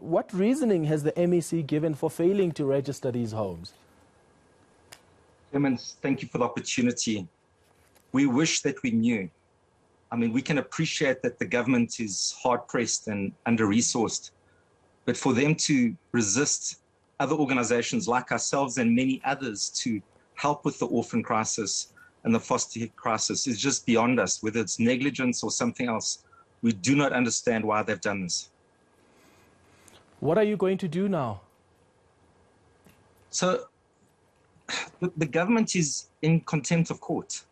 what reasoning has the MEC given for failing to register these homes? Clemens, thank you for the opportunity. We wish that we knew. I mean, we can appreciate that the government is hard-pressed and under-resourced, but for them to resist other organizations like ourselves and many others to help with the orphan crisis and the foster care crisis is just beyond us, whether it's negligence or something else. We do not understand why they've done this. What are you going to do now? So the government is in contempt of court,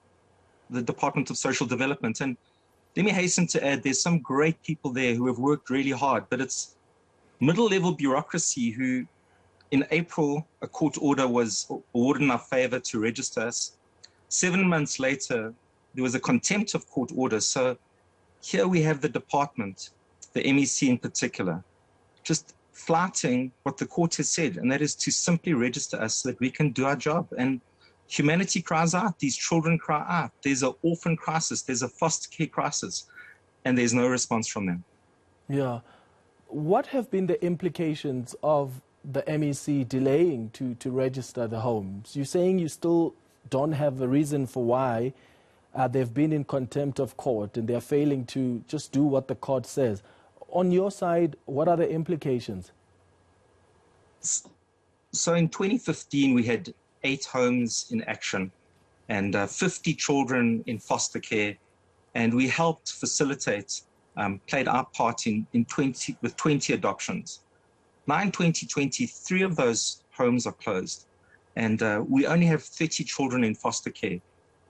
the Department of Social Development. And let me hasten to add, there's some great people there who have worked really hard, but it's middle-level bureaucracy who, in April, a court order was awarded in our favor to register us. 7 months later, there was a contempt of court order. So here we have the department, the MEC in particular, just flouting what the court has said, and that is to simply register us so that we can do our job. And humanity cries out, these children cry out. There's an orphan crisis, there's a foster care crisis, and there's no response from them. Yeah. What have been the implications of the MEC delaying to register the homes? You're saying you still don't have a reason for why they've been in contempt of court and they're failing to just do what the court says. On your side, what are the implications? So in 2015, we had 8 homes in action and 50 children in foster care, and we helped facilitate, played our part with 20 adoptions. Now in 2020, 3 of those homes are closed, and we only have 30 children in foster care.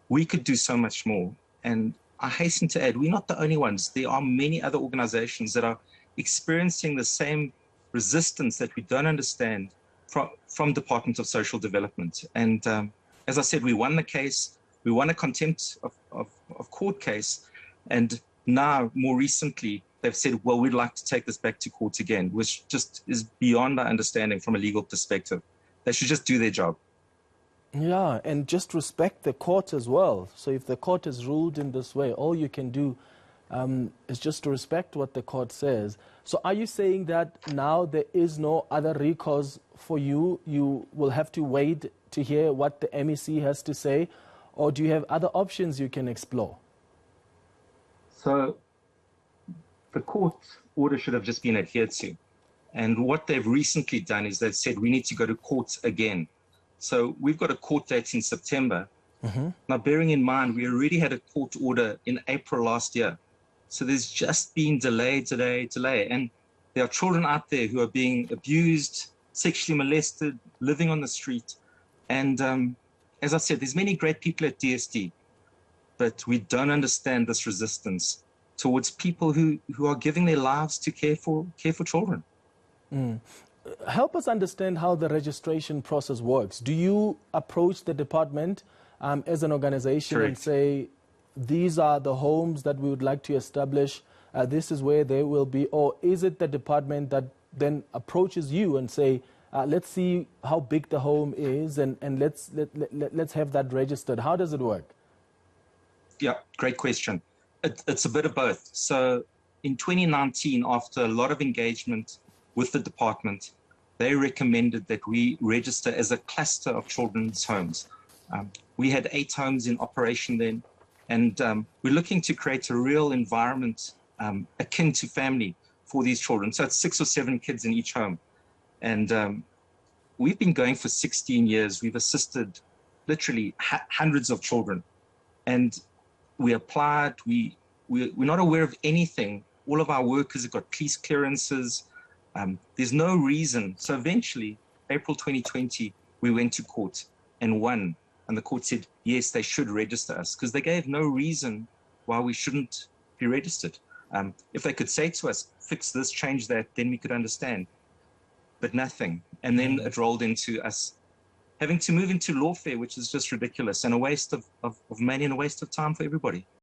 We could do so much more, and I hasten to add, we're not the only ones. There are many other organizations that are experiencing the same resistance that we don't understand from Department of Social Development. And as I said, we won the case. We won a contempt of court case. And now, more recently, they've said, well, we'd like to take this back to court again, which just is beyond our understanding from a legal perspective. They should just do their job. Yeah, and just respect the court as well. So if the court has ruled in this way, all you can do is just to respect what the court says. So are you saying that now there is no other recourse for you? You will have to wait to hear what the MEC has to say, or do you have other options you can explore? So the court order should have just been adhered to. And what they've recently done is they've said we need to go to court again. So we've got a court date in September. Now, bearing in mind, we already had a court order in April last year. So there's just been delay. And there are children out there who are being abused, sexually molested, living on the street. And as I said, there's many great people at DSD, but we don't understand this resistance towards people who are giving their lives to care for children. Help us understand how the registration process works. Do you approach the department as an organization and say, these are the homes that we would like to establish, this is where they will be, or is it the department that then approaches you and say, let's see how big the home is and let's have that registered? How does it work? Yeah, great question. It's a bit of both. So in 2019, after a lot of engagement with the department, they recommended that we register as a cluster of children's homes. We had 8 homes in operation then, and we're looking to create a real environment akin to family for these children. So it's 6 or 7 kids in each home. And we've been going for 16 years. We've assisted literally hundreds of children. And we applied, we're not aware of anything. All of our workers have got police clearances. There's no reason. So eventually, April 2020, we went to court and won. And the court said, yes, they should register us, because they gave no reason why we shouldn't be registered. If they could say to us, fix this, change that, then we could understand. But nothing. And then it rolled into us having to move into lawfare, which is just ridiculous and a waste of money and a waste of time for everybody.